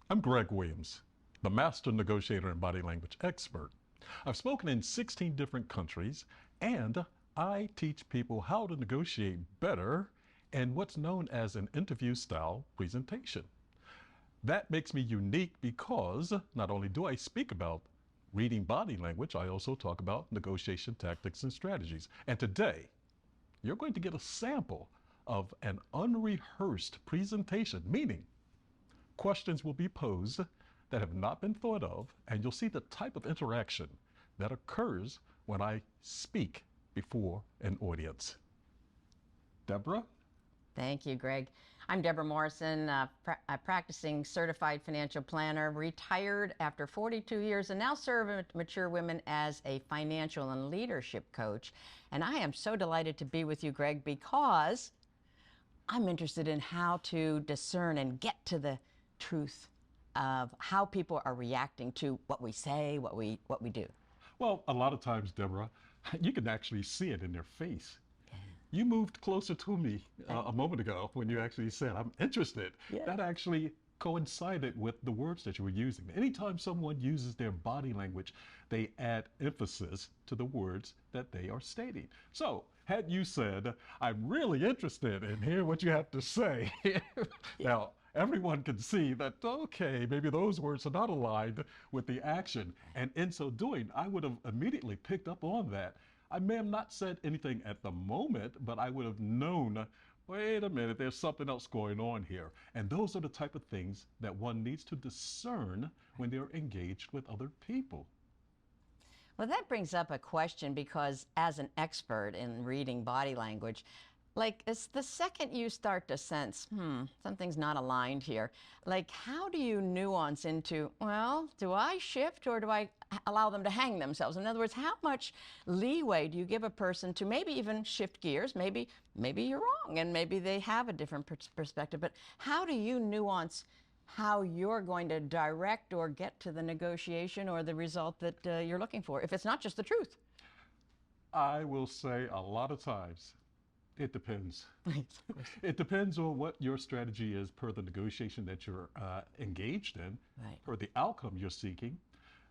I'm Greg Williams, the master negotiator and body language expert. I've spoken in 16 different countries, and I teach people how to negotiate better in what's known as an interview style presentation. That makes me unique because not only do I speak about reading body language, I also talk about negotiation tactics and strategies. And today, you're going to get a sample of an unrehearsed presentation, meaning questions will be posed that have not been thought of, and you'll see the type of interaction that occurs when I speak before an audience. Deborah? Thank you, Greg. I'm Deborah Morrison, a practicing certified financial planner, retired after 42 years, and now serve mature women as a financial and leadership coach. And I am so delighted to be with you, Greg, because I'm interested in how to discern and get to the truth of how people are reacting to what we say, what we do. Well, a lot of times, Deborah, you can actually see it in their face. You moved closer to me a moment ago when you actually said, I'm interested. Yeah. That actually coincided with the words that you were using. Anytime someone uses their body language, they add emphasis to the words that they are stating. So, had you said, I'm really interested in hearing what you have to say, now, everyone can see that, okay, maybe those words are not aligned with the action. And in so doing, I would have immediately picked up on that. I may have not said anything at the moment, but I would have known, wait a minute, there's something else going on here. And those are the type of things that one needs to discern when they're engaged with other people. Well, that brings up a question because as an expert in reading body language, like it's the second you start to sense, something's not aligned here. Like, how do you nuance into, well, do I shift or do I allow them to hang themselves? In other words, how much leeway do you give a person to maybe even shift gears? Maybe you're wrong and maybe they have a different perspective, but how do you nuance how you're going to direct or get to the negotiation or the result that you're looking for, if it's not just the truth? I will say a lot of times, it depends. It depends on what your strategy is per the negotiation that you're engaged in, Right. per the outcome you're seeking,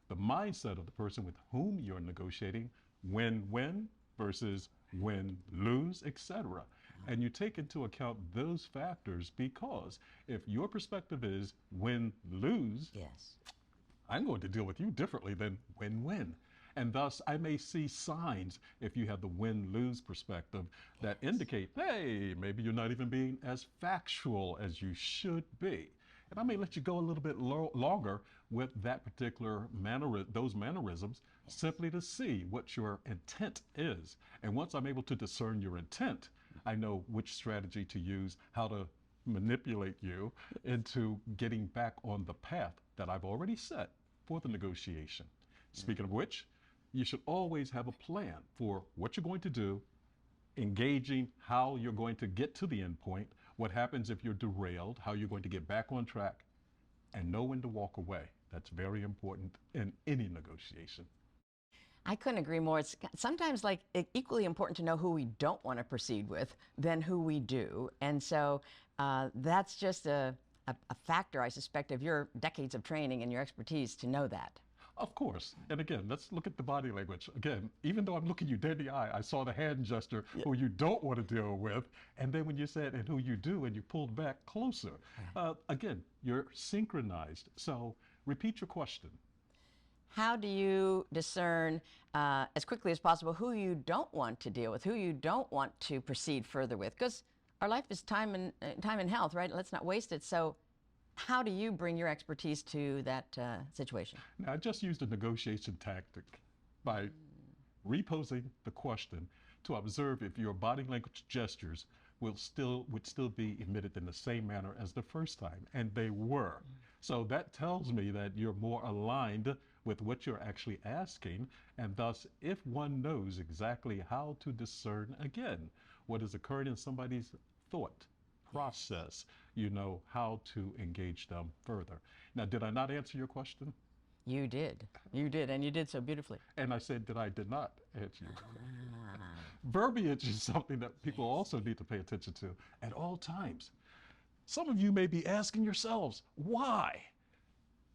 the mindset of the person with whom you're negotiating, win-win versus win-lose, etc. And you take into account those factors because if your perspective is win-lose, Yes. I'm going to deal with you differently than win-win. And thus, I may see signs, if you have the win-lose perspective, that indicate, hey, maybe you're not even being as factual as you should be. And I may let you go a little bit longer with that particular those mannerisms, simply to see what your intent is. And once I'm able to discern your intent, I know which strategy to use, how to manipulate you into getting back on the path that I've already set for the negotiation. Speaking of which, you should always have a plan for what you're going to do, engaging how you're going to get to the end point, what happens if you're derailed, how you're going to get back on track, and know when to walk away. That's very important in any negotiation. I couldn't agree more. It's sometimes like equally important to know who we don't want to proceed with than who we do. And so that's just a factor, I suspect, of your decades of training and your expertise to know that. Of course. And again, let's look at the body language. Again, even though I'm looking you dead in the eye, I saw the hand gesture, who you don't want to deal with. And then when you said, and who you do, and you pulled back closer. Again, you're synchronized. So repeat your question. How do you discern as quickly as possible who you don't want to deal with, who you don't want to proceed further with? Because our life is time and health, right? Let's not waste it. So how do you bring your expertise to that situation? Now, I just used a negotiation tactic by reposing the question to observe if your body language gestures would still be emitted in the same manner as the first time, and they were. So that tells me that you're more aligned with what you're actually asking, and thus, if one knows exactly how to discern again what is occurring in somebody's thought process, you know how to engage them further. Now, did I not answer your question? You did, and you did so beautifully. And I said that I did not answer your question. Verbiage is something that people also need to pay attention to at all times. Some of you may be asking yourselves, why?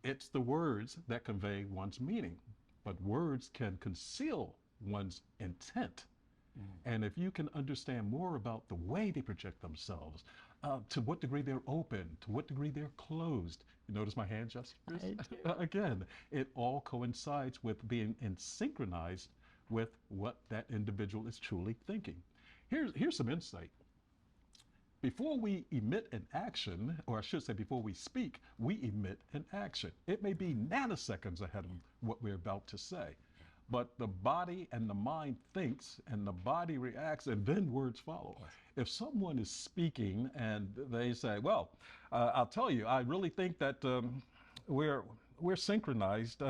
It's the words that convey one's meaning, but words can conceal one's intent. And if you can understand more about the way they project themselves, to what degree they're open, to what degree they're closed. You notice my hand gestures? Again, it all coincides with being synchronized with what that individual is truly thinking. Here's some insight. Before we emit an action, or I should say before we speak, we emit an action. It may be nanoseconds ahead of what we're about to say, but the body and the mind thinks and the body reacts, and then words follow. If someone is speaking and they say, well, I'll tell you, I really think that we're synchronized.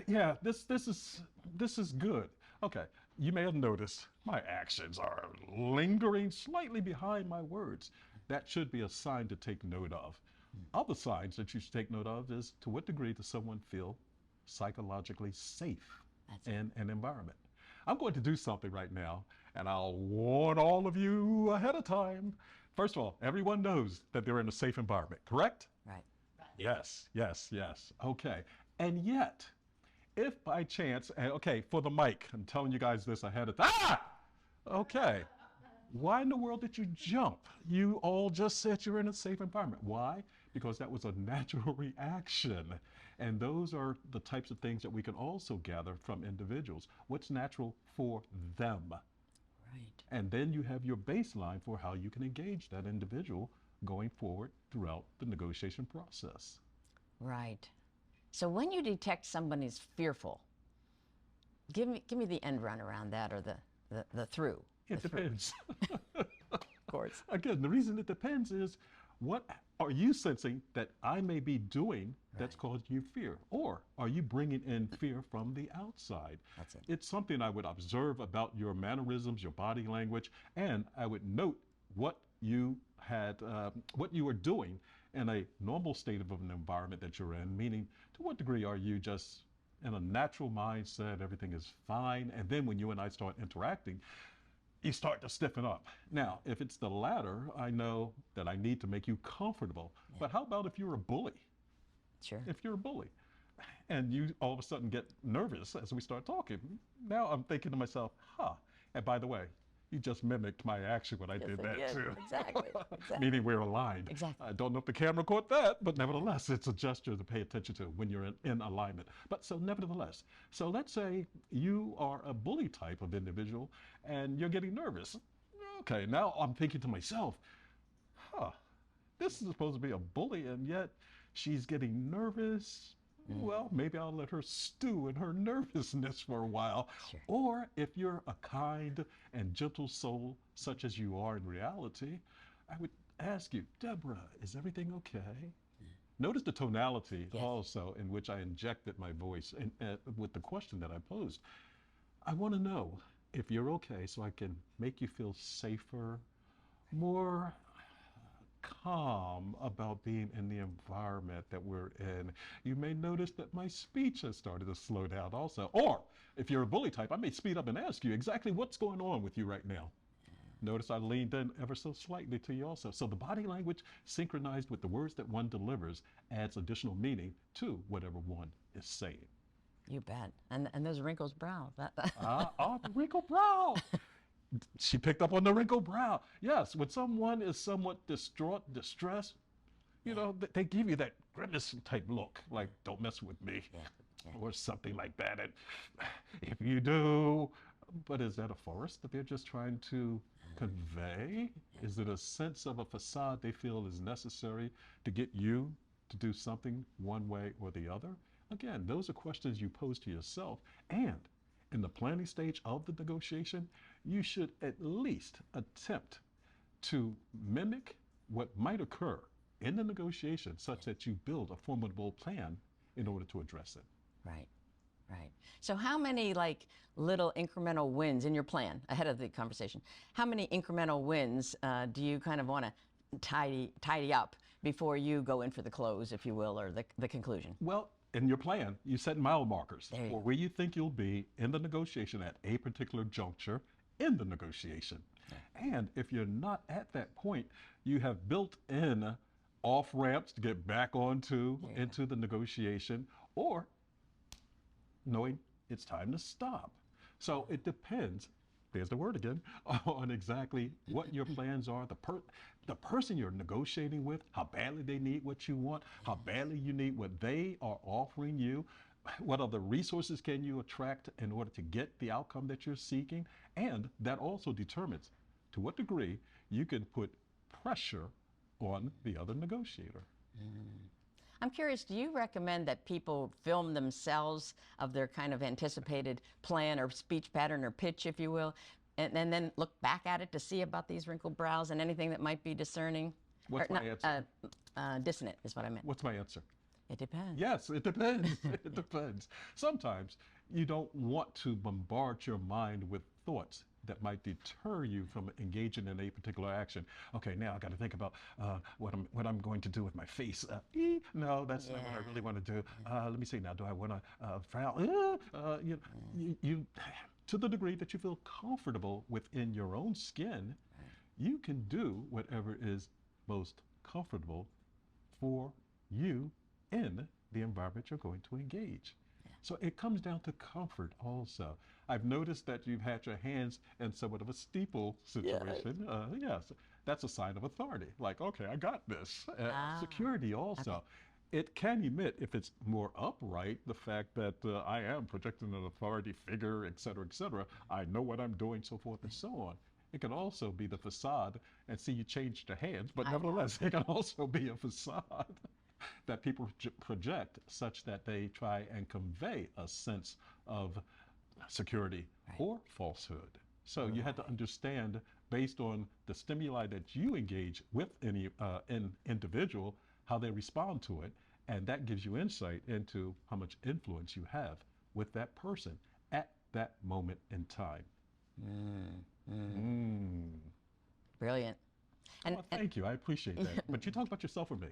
Yeah, this is good. Okay, you may have noticed my actions are lingering slightly behind my words. That should be a sign to take note of. Other signs that you should take note of is, to what degree does someone feel psychologically safe in an environment? I'm going to do something right now, and I'll warn all of you ahead of time. First of all, everyone knows that they're in a safe environment, correct? Right. Yes, yes, yes. Okay. And yet, if by chance, and okay, for the mic, I'm telling you guys this ahead of time. Ah! Okay. Why in the world did you jump? You all just said you're in a safe environment. Why? Because that was a natural reaction. And those are the types of things that we can also gather from individuals. What's natural for them? Right. And then you have your baseline for how you can engage that individual going forward throughout the negotiation process. Right. So when you detect somebody's fearful, give me the end run around that, or the through. It depends. Of course. Again, the reason it depends is, what are you sensing that I may be doing that's causing you fear? Or are you bringing in fear from the outside? That's it. It's something I would observe about your mannerisms, your body language, and I would note what you were doing in a normal state of an environment that you're in, meaning to what degree are you just in a natural mindset, everything is fine, and then when you and I start interacting, you start to stiffen up. Now, if it's the latter, I know that I need to make you comfortable. Yeah. But how about if you're a bully? Sure. If you're a bully and you all of a sudden get nervous as we start talking, now I'm thinking to myself, and by the way, you just mimicked my action when I did that too. Exactly. Meaning we're aligned. Exactly. I don't know if the camera caught that, but nevertheless, it's a gesture to pay attention to when you're in alignment. But so nevertheless, so let's say you are a bully type of individual and you're getting nervous. Okay, now I'm thinking to myself, this is supposed to be a bully, and yet she's getting nervous. Well, maybe I'll let her stew in her nervousness for a while. Sure. Or if you're a kind and gentle soul, such as you are in reality, I would ask you, Deborah, is everything okay? Notice the tonality also in which I injected my voice with the question that I posed. I want to know if you're okay so I can make you feel safer, more calm about being in the environment that we're in. You may notice that my speech has started to slow down also. Or if you're a bully type, I may speed up and ask you exactly what's going on with you right now. Notice I leaned in ever so slightly to you also. So the body language synchronized with the words that one delivers adds additional meaning to whatever one is saying. You bet. And those wrinkles brow. The wrinkled brow. She picked up on the wrinkled brow. Yes, when someone is somewhat distraught, distressed, you know, they give you that grimace type look, like, don't mess with me, or something like that. And if you do, but is that a forest that they're just trying to convey? Is it a sense of a facade they feel is necessary to get you to do something one way or the other? Again, those are questions you pose to yourself. And in the planning stage of the negotiation, you should at least attempt to mimic what might occur in the negotiation, such that you build a formidable plan in order to address it. Right. So how many little incremental wins in your plan ahead of the conversation? How many incremental wins do you kind of want to tidy up before you go in for the close, if you will, or the conclusion? Well, in your plan, you set mile markers for where you think you'll be in the negotiation at a particular juncture in the negotiation. And if you're not at that point, you have built in off ramps to get back onto There you into the negotiation, or knowing it's time to stop. So it depends, there's the word again, on exactly what your plans are, the person you're negotiating with, how badly they need what you want, how badly you need what they are offering you, what other resources can you attract in order to get the outcome that you're seeking, and that also determines to what degree you can put pressure on the other negotiator. I'm curious, do you recommend that people film themselves of their kind of anticipated plan or speech pattern or pitch, if you will, and then look back at it to see about these wrinkled brows and anything that might be discerning? What's Or my not, answer? dissonant is what I meant. What's my answer? It depends. Yes, it depends. It depends. Sometimes you don't want to bombard your mind with thoughts that might deter you from engaging in a particular action. Okay, now I got to think about what I'm going to do with my face. No, that's not what I really want to do. Let me see now. Do I want to frown? You, to the degree that you feel comfortable within your own skin, you can do whatever is most comfortable for you in the environment you're going to engage. So it comes down to comfort also. I've noticed that you've had your hands in somewhat of a steeple situation. Yes, that's a sign of authority. Like, okay, I got this. Security also. Okay. It can emit, if it's more upright, the fact that I am projecting an authority figure, et cetera, et cetera. I know what I'm doing, so forth and so on. It can also be the facade, and see, you changed the hands, but nevertheless, it can also be a facade that people project such that they try and convey a sense of security or falsehood. So you had to understand, based on the stimuli that you engage with any individual, how they respond to it, and that gives you insight into how much influence you have with that person at that moment in time. Brilliant. And, Oh, thank you. I appreciate that. But you talk about yourself or me?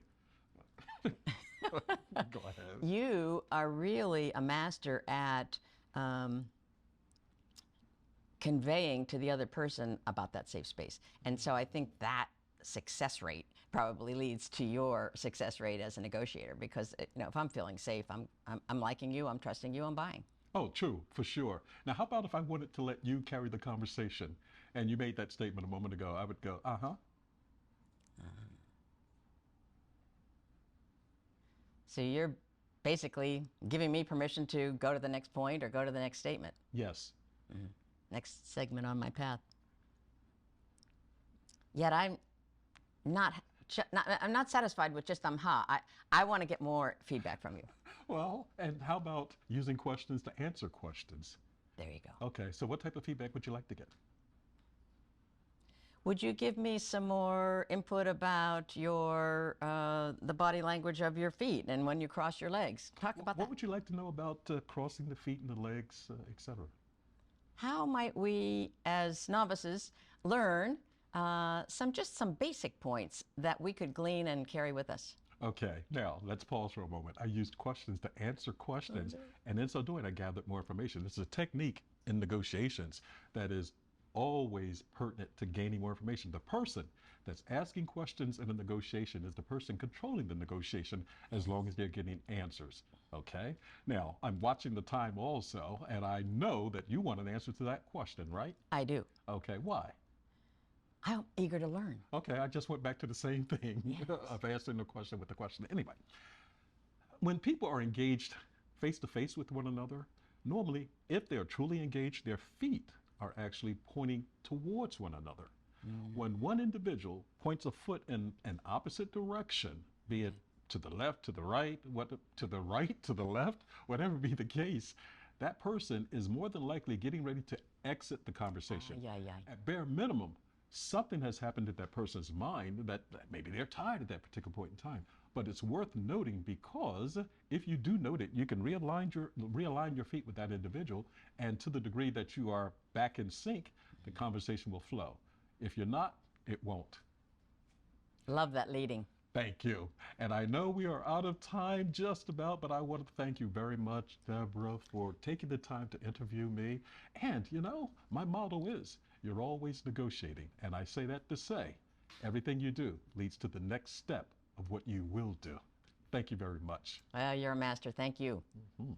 Go ahead. you are really a master at conveying to the other person about that safe space. And so I think that success rate probably leads to your success rate as a negotiator, because if I'm feeling safe, I'm liking you, I'm trusting you, I'm buying. Oh, true, for sure. Now, how about if I wanted to let you carry the conversation and you made that statement a moment ago? I would go, So you're basically giving me permission to go to the next point or go to the next statement. Yes. Next segment on my path. Yet I'm not satisfied with just I want to get more feedback from you. Well, and how about using questions to answer questions? There you go. Okay, so what type of feedback would you like to get? Would you give me some more input about your the body language of your feet and when you cross your legs? Talk about What that. would you like to know about crossing the feet and the legs, etc.? How might we, as novices, learn some basic points that we could glean and carry with us? Okay, now let's pause for a moment. I used questions to answer questions, and in so doing, I gathered more information. This is a technique in negotiations that is always pertinent to gaining more information. The person that's asking questions in a negotiation is the person controlling the negotiation, as long as they're getting answers. Okay? Now, I'm watching the time also, and I know that you want an answer to that question, right? I do. Okay, why? I'm eager to learn. Okay, I just went back to the same thing of answering the question with the question. Anyway, when people are engaged face to face with one another, normally, if they are truly engaged, their feet are actually pointing towards one another. When one individual points a foot in an opposite direction, be it to the left, to the right, to the left, whatever be the case, that person is more than likely getting ready to exit the conversation. At bare minimum, something has happened in that person's mind that maybe they're tired at that particular point in time. But it's worth noting, because if you do note it, you can realign your feet with that individual, and to the degree that you are back in sync, the conversation will flow. If you're not, it won't. Love that leading. Thank you. And I know we are out of time just about, but I want to thank you very much, Deborah, for taking the time to interview me. And, my motto is, you're always negotiating. And I say that to say, everything you do leads to the next step of what you will do. Thank you very much. Well, you're a master. Thank you. Mhm.